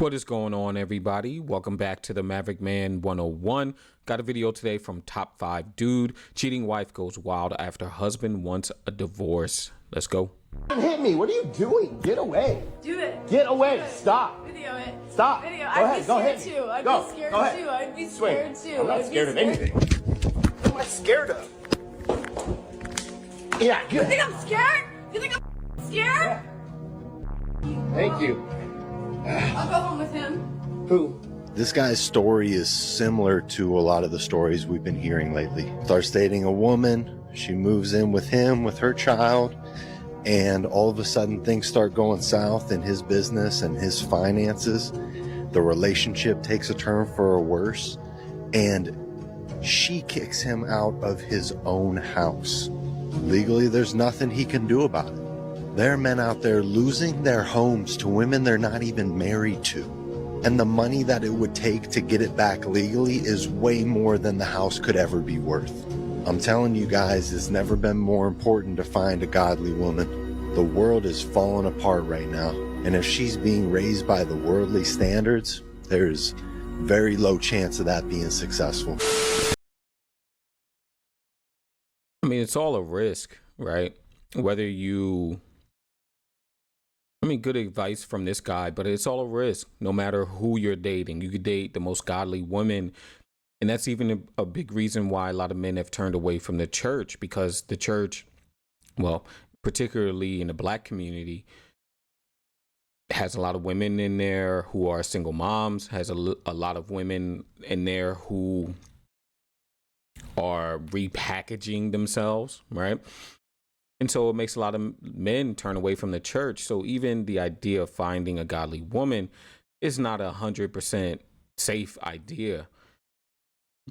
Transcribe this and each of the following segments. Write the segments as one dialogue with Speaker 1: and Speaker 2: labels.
Speaker 1: What is going on, everybody? Welcome back to the Maverick Man 101. Got a video today from Top 5 Dude. Cheating wife goes wild after husband wants a divorce. Let's go.
Speaker 2: Hit me. What are you doing? Get away.
Speaker 3: Do it.
Speaker 2: Get away.
Speaker 3: Do it.
Speaker 2: Stop.
Speaker 3: Video it.
Speaker 2: Stop.
Speaker 3: Video.
Speaker 2: Go
Speaker 3: I'd
Speaker 2: ahead.
Speaker 3: be
Speaker 2: Go
Speaker 3: scared
Speaker 2: ahead.
Speaker 3: too. I'd
Speaker 2: Go.
Speaker 3: be scared
Speaker 2: Go ahead.
Speaker 3: too. I'd be
Speaker 2: Swing.
Speaker 3: scared too.
Speaker 2: I'm not
Speaker 3: I'd be
Speaker 2: scared of anything. What am I scared of? Yeah,
Speaker 3: You
Speaker 2: good.
Speaker 3: think I'm scared? You think I'm scared?
Speaker 2: Thank you.
Speaker 3: I'll go home with him.
Speaker 2: Who?
Speaker 4: This guy's story is similar to a lot of the stories we've been hearing lately. Starts dating a woman, she moves in with him, with her child, and all of a sudden things start going south in his business and his finances. The relationship takes a turn for a worse, and she kicks him out of his own house. Legally, there's nothing he can do about it. There are men out there losing their homes to women they're not even married to. And the money that it would take to get it back legally is way more than the house could ever be worth. I'm telling you guys, it's never been more important to find a godly woman. The world is falling apart right now. And if she's being raised by the worldly standards, there's very low chance of that being successful.
Speaker 1: I mean, it's all a risk, right? Whether you... good advice from this guy, but it's all a risk no matter who you're dating. You could date the most godly women. And that's even a big reason why a lot of men have turned away from the church, because the church, well, particularly in the black community, has a lot of women in there who are single moms, has a lot of women in there who are repackaging themselves, right? And so it makes a lot of men turn away from the church. So even the idea of finding a godly woman is not 100% safe idea.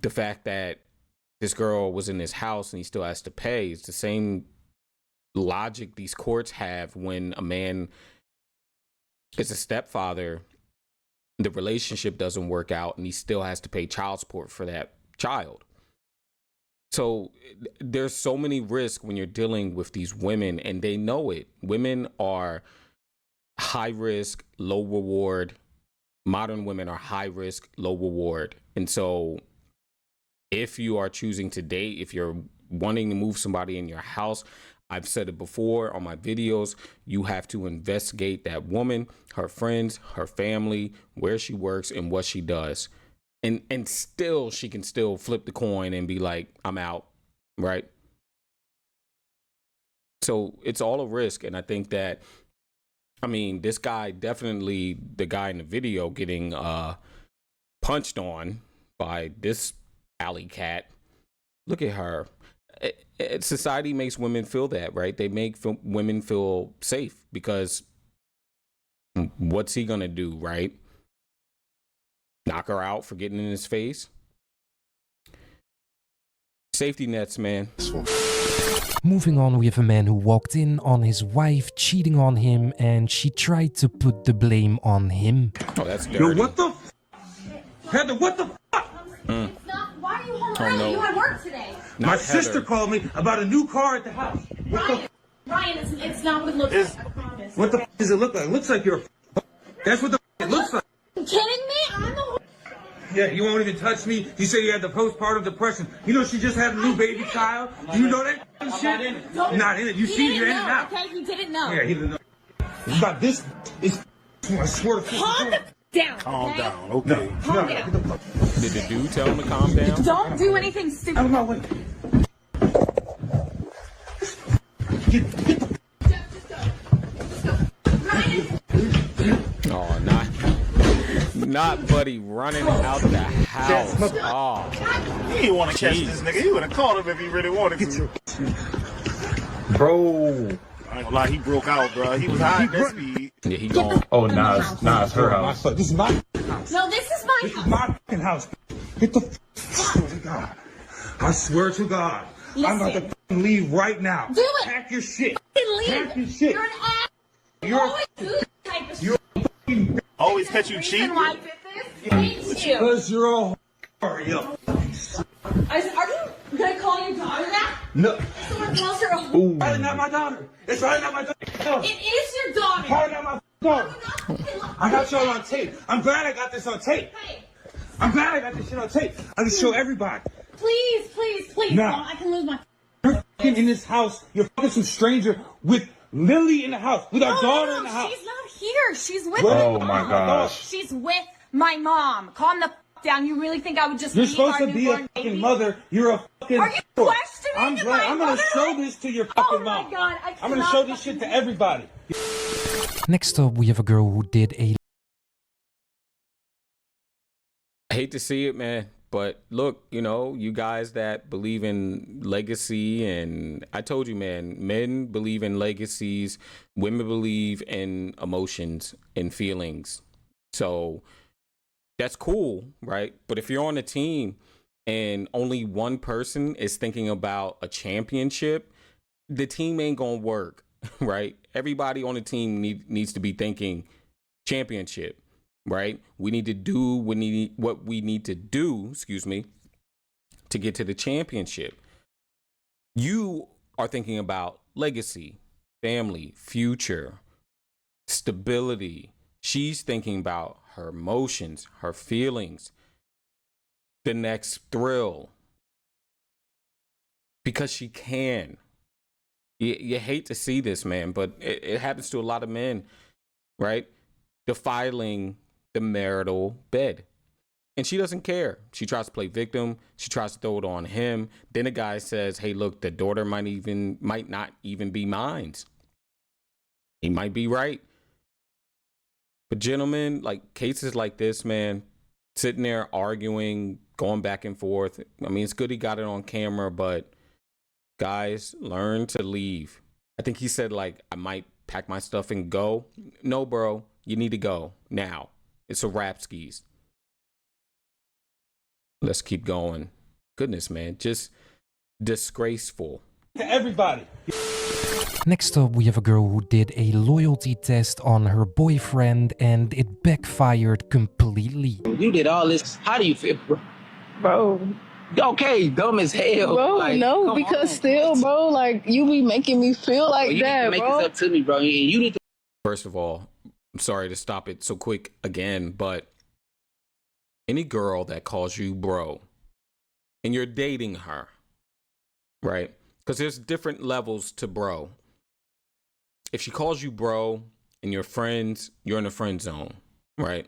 Speaker 1: The fact that this girl was in his house and he still has to pay is the same logic these courts have when a man is a stepfather, the relationship doesn't work out and he still has to pay child support for that child. So there's so many risks when you're dealing with these women, and they know it. Women are high risk, low reward. Modern women are high risk, low reward. And so if you are choosing to date, if you're wanting to move somebody in your house, I've said it before on my videos, you have to investigate that woman, her friends, her family, where she works and what she does. And still, she can still flip the coin and be like, I'm out, right? So it's all a risk. And I think that, this guy, definitely the guy in the video getting punched on by this alley cat. Look at her. Society makes women feel that, right? They make women feel safe because what's he going to do, right? Knock her out for getting in his face. Safety nets, man.
Speaker 5: Moving on with a man who walked in on his wife cheating on him, and she tried to put the blame on him.
Speaker 1: Oh, that's dirty.
Speaker 6: Yo, what the Heather, what the
Speaker 3: It's not. Why are you home
Speaker 1: Oh,
Speaker 3: early?
Speaker 1: no.
Speaker 3: You had work today.
Speaker 6: My
Speaker 1: Not
Speaker 6: sister
Speaker 1: Heather.
Speaker 6: called me about a new car at the house.
Speaker 3: Ryan, it's not what it looks like. I promise.
Speaker 6: What the does it look like? It looks like you're That's what the it looks like.
Speaker 3: You kidding me? I'm the.
Speaker 6: Yeah, you won't even touch me. You say you had the postpartum depression. You know she just had a new baby child. Do you know that shit? Not in it. You
Speaker 3: He
Speaker 6: see
Speaker 3: didn't
Speaker 6: you're in
Speaker 3: know,
Speaker 6: and out.
Speaker 3: okay? He didn't know.
Speaker 6: Yeah, he didn't know. You got this. I swear to
Speaker 3: Calm the down.
Speaker 4: Calm
Speaker 3: okay?
Speaker 4: down, okay?
Speaker 3: Calm down.
Speaker 1: Did the dude tell him to calm down?
Speaker 3: Don't do anything stupid.
Speaker 6: Out of my way.
Speaker 1: Oh, not Buddy running out the house. Oh,
Speaker 7: You didn't want to catch this nigga. You would have caught him if he really wanted to.
Speaker 8: Bro.
Speaker 7: I ain't gonna lie, he broke out, bro. He was high at that speed.
Speaker 1: yeah, he gone.
Speaker 8: Oh, nah, it's her house.
Speaker 6: This is my house.
Speaker 3: No, this is my
Speaker 6: This is
Speaker 3: house.
Speaker 6: my fucking house. Get the swear to God. I swear to God. I'm about to
Speaker 3: Listen.
Speaker 6: fucking leave right now.
Speaker 3: Do it.
Speaker 6: Pack your shit.
Speaker 3: Fucking
Speaker 6: Pack your
Speaker 3: leave.
Speaker 6: shit.
Speaker 3: You're an ass. You
Speaker 6: You're
Speaker 3: always do this type of shit.
Speaker 7: Always catch you cheating.
Speaker 3: Reason why I did this? Thank you.
Speaker 6: Because you're all yo.
Speaker 3: Are you gonna call your daughter that?
Speaker 6: No.
Speaker 3: Someone calls her a
Speaker 6: Probably not my daughter. It's probably not my daughter.
Speaker 3: It is your daughter.
Speaker 6: Probably not my Go. I got y'all on tape. I'm glad I got this on tape. I'm glad I got this shit on tape. I can show everybody.
Speaker 3: Please, please, please.
Speaker 6: Nah.
Speaker 3: No, I can lose my.
Speaker 6: You're fucking in this house. You're fucking some stranger with Lily in the house, with our daughter in the house.
Speaker 3: She's not here. She's with
Speaker 8: Oh my gosh.
Speaker 3: She's with my mom. Calm the f down. You really think I would just
Speaker 6: You're
Speaker 3: leave
Speaker 6: supposed
Speaker 3: our
Speaker 6: to be a
Speaker 3: newborn
Speaker 6: fucking
Speaker 3: baby?
Speaker 6: mother. You're a fucking.
Speaker 3: Are you questioning
Speaker 6: I'm
Speaker 3: my
Speaker 6: glad. I'm gonna
Speaker 3: mother?
Speaker 6: show this to your
Speaker 3: Oh
Speaker 6: fucking
Speaker 3: my
Speaker 6: mom.
Speaker 3: God, I
Speaker 6: I'm gonna
Speaker 3: cannot
Speaker 6: show this shit to everybody.
Speaker 5: Next up, we have a girl who did a
Speaker 1: I hate to see it, man. But look, you know, you guys that believe in legacy, and I told you, man, men believe in legacies, women believe in emotions and feelings. So that's cool, right? But if you're on a team and only one person is thinking about a championship, the team ain't gonna work, right? Everybody on the team needs to be thinking championship. Right? We need to do what we need to do, to get to the championship. You are thinking about legacy, family, future, stability. She's thinking about her emotions, her feelings, the next thrill. Because she can. You hate to see this, man, but it happens to a lot of men, right? Defiling the marital bed. And she doesn't care. She tries to play victim. She tries to throw it on him. Then the guy says, hey, look, the daughter might not even be mine. He might be right. But gentlemen, like cases like this, man, sitting there arguing, going back and forth. I mean, it's good he got it on camera, but guys, learn to leave. I think he said, like, I might pack my stuff and go. No, bro, you need to go now. It's a wrap, skis. Let's keep going. Goodness, man. Just disgraceful.
Speaker 6: To everybody.
Speaker 5: Next up, we have a girl who did a loyalty test on her boyfriend and it backfired completely.
Speaker 9: You did all this. How do you feel, bro?
Speaker 10: Bro.
Speaker 9: Okay, dumb as hell.
Speaker 10: Bro,
Speaker 9: like,
Speaker 10: no, because still, bro, like, you be making me feel like
Speaker 9: you
Speaker 10: that,
Speaker 9: need to make
Speaker 10: bro.
Speaker 9: this up to me, bro. And you need to.
Speaker 1: First of all, I'm sorry to stop it so quick again, but any girl that calls you bro and you're dating her, right? Because there's different levels to bro. If she calls you bro and you're friends, you're in a friend zone, right?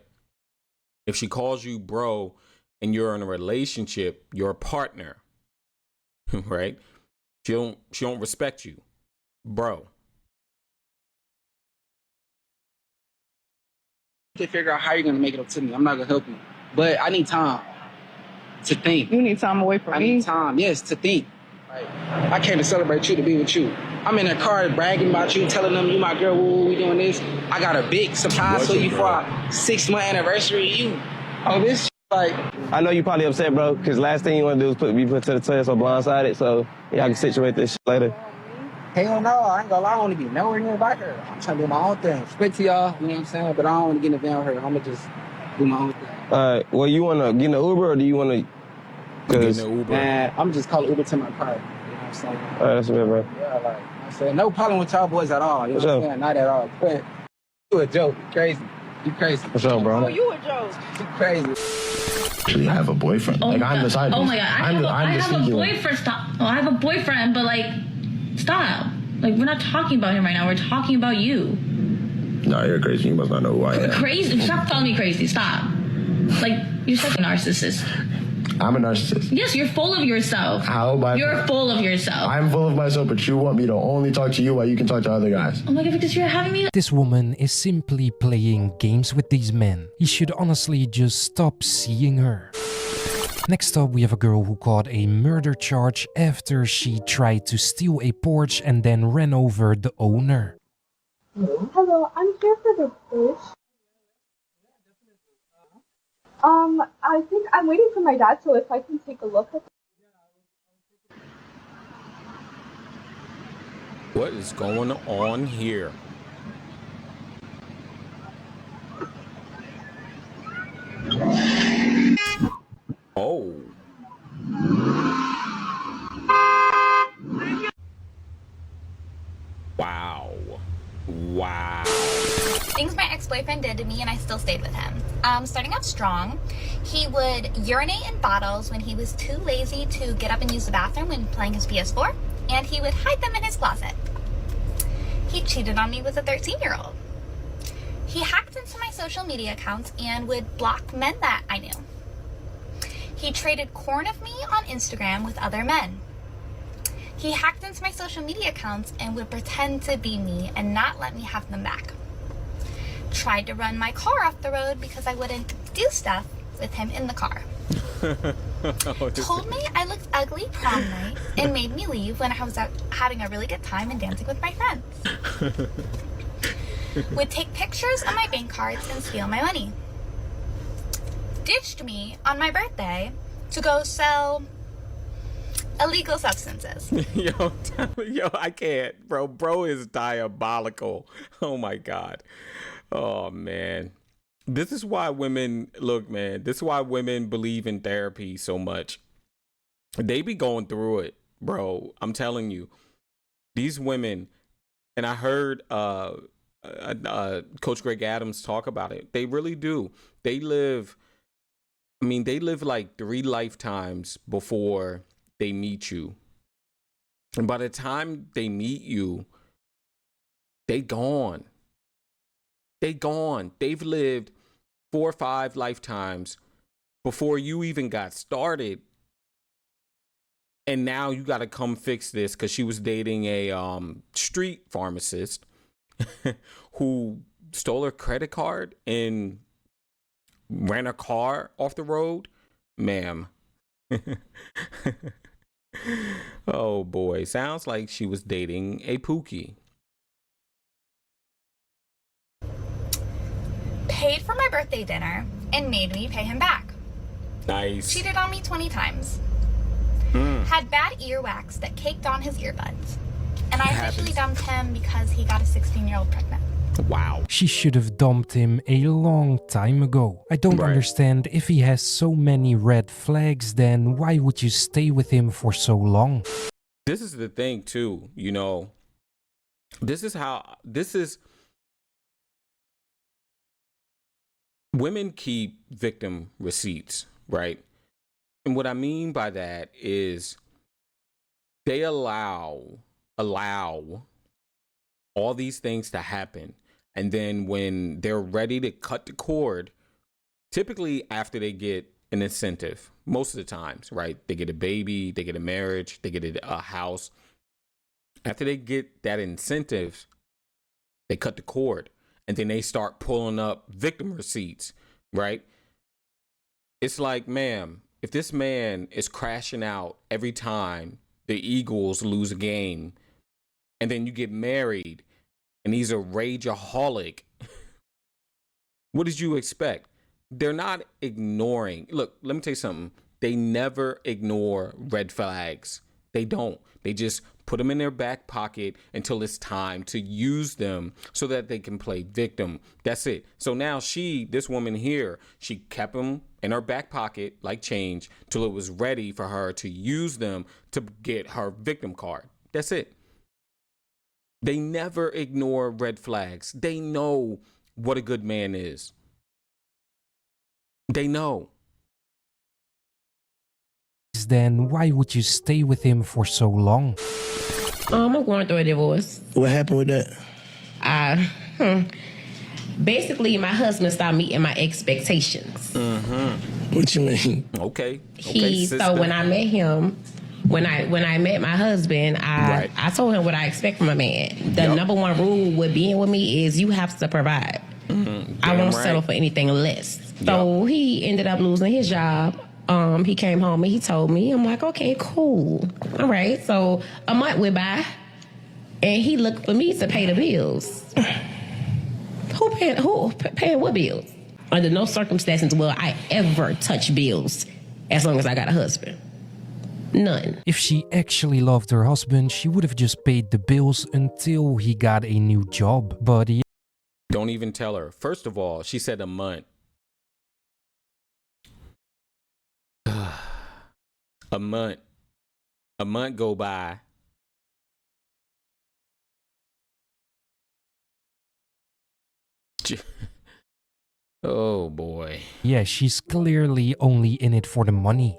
Speaker 1: If she calls you bro and you're in a relationship, you're a partner, right? She don't respect you, bro.
Speaker 9: To figure out how you're gonna make it up to me. I'm not gonna help you, but I need time to think.
Speaker 10: You need time away from
Speaker 9: I
Speaker 10: me.
Speaker 9: need time, yes, to think. Like, I came to celebrate you, to be with you. I'm in a car bragging about you, telling them you my girl. Woo, we doing this. I got a big surprise for you for our 6-month anniversary. You, oh this, like.
Speaker 11: I know you probably upset, bro, because last thing you want to do is be put to the test or blindsided. So yeah, I can situate this shit later.
Speaker 9: Hell no, I ain't gonna lie, I don't want to be nowhere near about her. I'm trying to do my own thing. Respect to y'all, you know what I'm saying? But I don't want to get in the van with her. I'm gonna just do my own thing.
Speaker 11: Well, you want to get in the Uber or do you want to? Cause
Speaker 9: Man, I'm just calling Uber to my car. You know what I'm saying?
Speaker 11: All right, that's a bit, bro.
Speaker 9: Yeah, like, you know what I'm saying? No problem with y'all boys at all. You know what I'm saying? Not at all. But you a joke. You crazy. You crazy.
Speaker 11: What's up, bro?
Speaker 10: Oh, you a joke.
Speaker 9: You crazy.
Speaker 8: You have a boyfriend. Like, I'm the side.
Speaker 12: Oh my God. I have a boyfriend. Stop. Oh, I have a boyfriend, but like, stop. Like, we're not talking about him right now. We're talking about you.
Speaker 8: No, you're crazy. You must not know who I am.
Speaker 12: Crazy? Stop calling me crazy. Stop. Like, you're such a narcissist.
Speaker 8: I'm a narcissist.
Speaker 12: Yes, you're full of yourself.
Speaker 8: How am I?
Speaker 12: You're full of yourself.
Speaker 8: I'm full of myself, but you want me to only talk to you while you can talk to other guys.
Speaker 12: Oh my God, because you're having me.
Speaker 5: This woman is simply playing games with these men. He should honestly just stop seeing her. Next up, we have a girl who caught a murder charge after she tried to steal a Porsche and then ran over the owner.
Speaker 13: Hello, I'm here for the Porsche. I think I'm waiting for my dad, so if I can take a look at it.
Speaker 1: What is going on here? Oh. Wow. Wow.
Speaker 3: Things might
Speaker 14: still stayed with him. Starting off strong, he would urinate in bottles when he was too lazy to get up and use the bathroom when playing his PS4, and he would hide them in his closet. He cheated on me with a 13-year-old. He hacked into my social media accounts and would block men that I knew. He traded corn of me on Instagram with other men. He hacked into my social media accounts and would pretend to be me and not let me have them back. Tried to run my car off the road because I wouldn't do stuff with him in the car. Told me I looked ugly prom night and made me leave when I was out having a really good time and dancing with my friends. Would take pictures of my bank cards and steal my money. Ditched me on my birthday to go sell illegal substances.
Speaker 1: Yo, I can't, bro. Bro is diabolical. Oh my God. Oh man. This is why women, look, man, this is why women believe in therapy so much. They be going through it, bro. I'm telling you. These women, and I heard Coach Greg Adams talk about it. They really do. They live like 3 lifetimes before they meet you. And by the time they meet you, they gone. They gone. They've lived 4 or 5 lifetimes before you even got started. And now you got to come fix this because she was dating a street pharmacist who stole her credit card and ran her car off the road. Ma'am. Oh boy. Sounds like she was dating a Pookie.
Speaker 14: Paid for my birthday dinner and made me pay him back.
Speaker 1: Nice.
Speaker 14: Cheated on me 20 times. Had bad earwax that caked on his earbuds. And I officially dumped him because he got a 16-year-old pregnant.
Speaker 1: Wow.
Speaker 5: She should have dumped him a long time ago. I don't understand. If he has so many red flags, then why would you stay with him for so long?
Speaker 1: This is the thing too, you know. Women keep victim receipts, right? And what I mean by that is they allow all these things to happen. And then when they're ready to cut the cord, typically after they get an incentive, most of the times, right? They get a baby, they get a marriage, they get a house. After they get that incentive, they cut the cord. And then they start pulling up victim receipts, right? It's like, ma'am, if this man is crashing out every time the Eagles lose a game, and then you get married, and he's a rageaholic, what did you expect? They're not ignoring. Look, let me tell you something. They never ignore red flags. They don't. They just put them in their back pocket until it's time to use them so that they can play victim. That's it. So now this woman here, she kept them in her back pocket like change till it was ready for her to use them to get her victim card. That's it. They never ignore red flags. They know what a good man is. They know.
Speaker 5: Then why would you stay with him for so long?
Speaker 15: I'm going through a divorce.
Speaker 8: What happened with that?
Speaker 15: Basically, my husband stopped meeting my expectations.
Speaker 8: What you mean?
Speaker 1: Okay.
Speaker 15: So when I met him, when I met my husband, I told him what I expect from a man. The number one rule with being with me is you have to provide. I won't settle for anything less. So he ended up losing his job. He came home and he told me, I'm like, okay, cool. All right. So a month went by and he looked for me to pay the bills. Who paying what bills? Under no circumstances will I ever touch bills as long as I got a husband. None.
Speaker 5: If she actually loved her husband, she would have just paid the bills until he got a new job. But yeah.
Speaker 1: Don't even tell her. First of all, she said a month. A month go by. Oh boy.
Speaker 5: Yeah, she's clearly only in it for the money.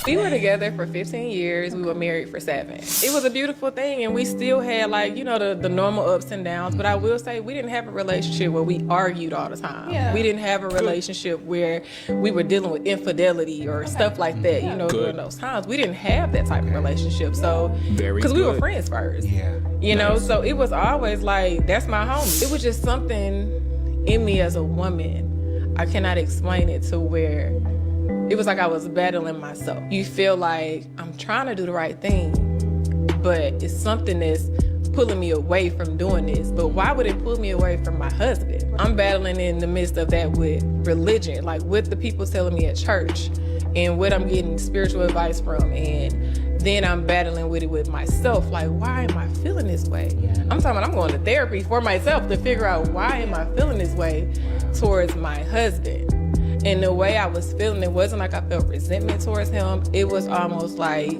Speaker 16: We were together for 15 years. We were married for 7. It was a beautiful thing, and we still had, like, you know, the normal ups and downs. But I will say we didn't have a relationship where we argued all the time.
Speaker 3: Yeah.
Speaker 16: We didn't have a relationship where we were dealing with infidelity or stuff like that, you know, during those times. We didn't have that type of relationship. So, because we were friends first.
Speaker 5: Yeah.
Speaker 16: You know, so it was always like, that's my homie. It was just something in me as a woman. I cannot explain it to where it was like I was battling myself. You feel like I'm trying to do the right thing, but it's something that's pulling me away from doing this. But why would it pull me away from my husband? I'm battling in the midst of that with religion, like what the people telling me at church and what I'm getting spiritual advice from. And then I'm battling with it with myself. Like, why am I feeling this way? I'm talking about I'm going to therapy for myself to figure out why am I feeling this way towards my husband. And the way I was feeling, it wasn't like I felt resentment towards him. It was almost like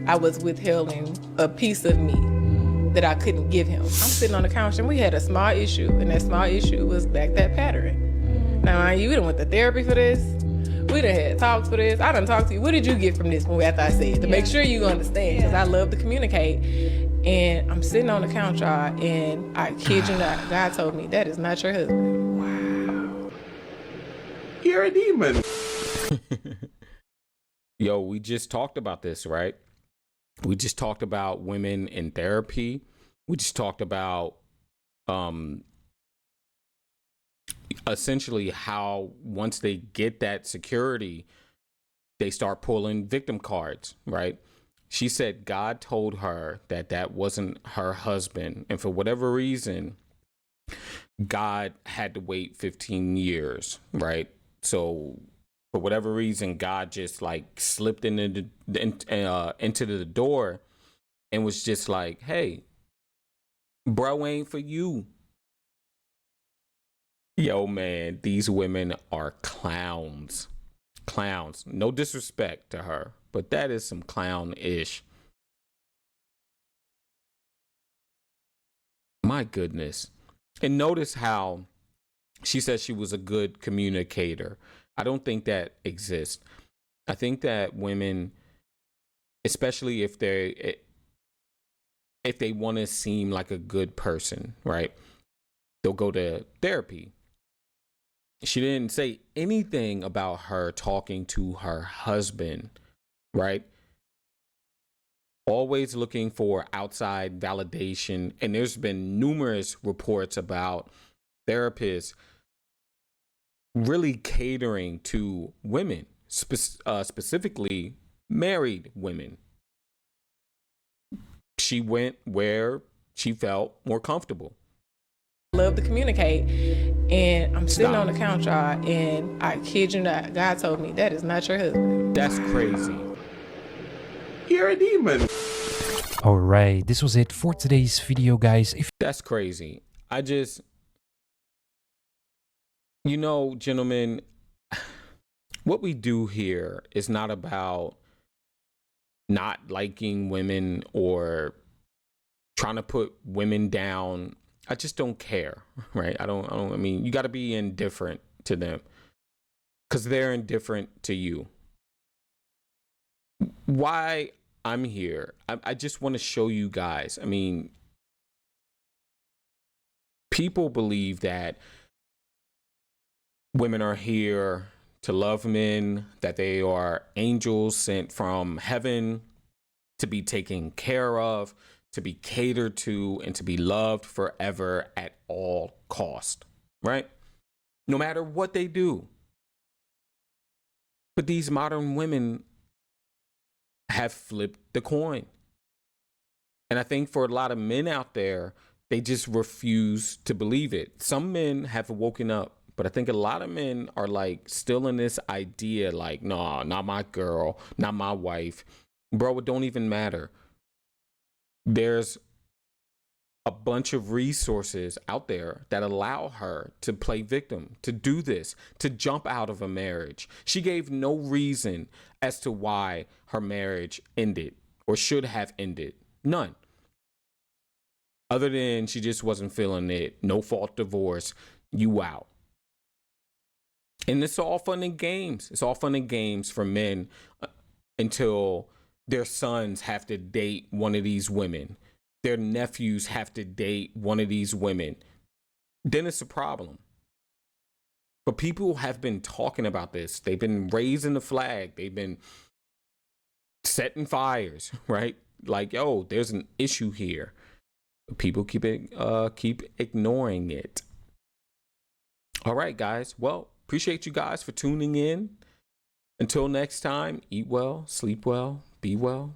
Speaker 16: I was withholding a piece of me that I couldn't give him. I'm sitting on the couch and we had a small issue, and that small issue was back that pattern. Now, mind you, we done went to therapy for this. We done had talks for this. I done talked to you. What did you get from this after I said? To make sure you understand, because I love to communicate. And I'm sitting on the couch, y'all, and I kid you not, God told me, that is not your husband.
Speaker 6: You're a demon.
Speaker 1: Yo, we just talked about this, right? We just talked about women in therapy. We just talked about essentially how once they get that security, they start pulling victim cards, right? She said God told her that that wasn't her husband. And for whatever reason, God had to wait 15 years, right? So for whatever reason, God just like slipped into the door and was just like, hey, bro ain't for you. Yo, man, these women are clowns. Clowns. No disrespect to her, but that is some clown-ish. My goodness. And notice how she said she was a good communicator. I don't think that exists. I think that women, especially if they want to seem like a good person, right? They'll go to therapy. She didn't say anything about her talking to her husband, right? Always looking for outside validation. And there's been numerous reports about therapists really catering to women, specifically married women. She went where she felt more comfortable.
Speaker 16: Love to communicate, and I'm sitting on the couch, y'all, and I kid you not, God told me that is not your husband.
Speaker 1: That's crazy.
Speaker 6: You're a demon.
Speaker 5: Alright, this was it for today's video, guys.
Speaker 1: That's crazy. You know, gentlemen, what we do here is not about not liking women or trying to put women down. I just don't care, right? I mean, you got to be indifferent to them because they're indifferent to you. Why I'm here, I just want to show you guys. I mean, people believe that women are here to love men, that they are angels sent from heaven to be taken care of, to be catered to, and to be loved forever at all cost, right? No matter what they do. But these modern women have flipped the coin. And I think for a lot of men out there, they just refuse to believe it. Some men have woken up. But I think a lot of men are like still in this idea like, nah, not my girl, not my wife. Bro, it don't even matter. There's a bunch of resources out there that allow her to play victim, to do this, to jump out of a marriage. She gave no reason as to why her marriage ended or should have ended. None. Other than she just wasn't feeling it. No fault divorce. You out. And it's all fun and games. It's all fun and games for men until their sons have to date one of these women. Their nephews have to date one of these women. Then it's a problem. But people have been talking about this. They've been raising the flag. They've been setting fires, right? Like, yo, there's an issue here. People keep ignoring it. All right, guys. Well, appreciate you guys for tuning in. Until next time, eat well, sleep well, be well.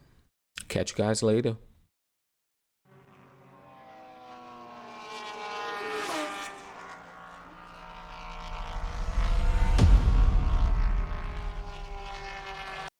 Speaker 1: Catch you guys later.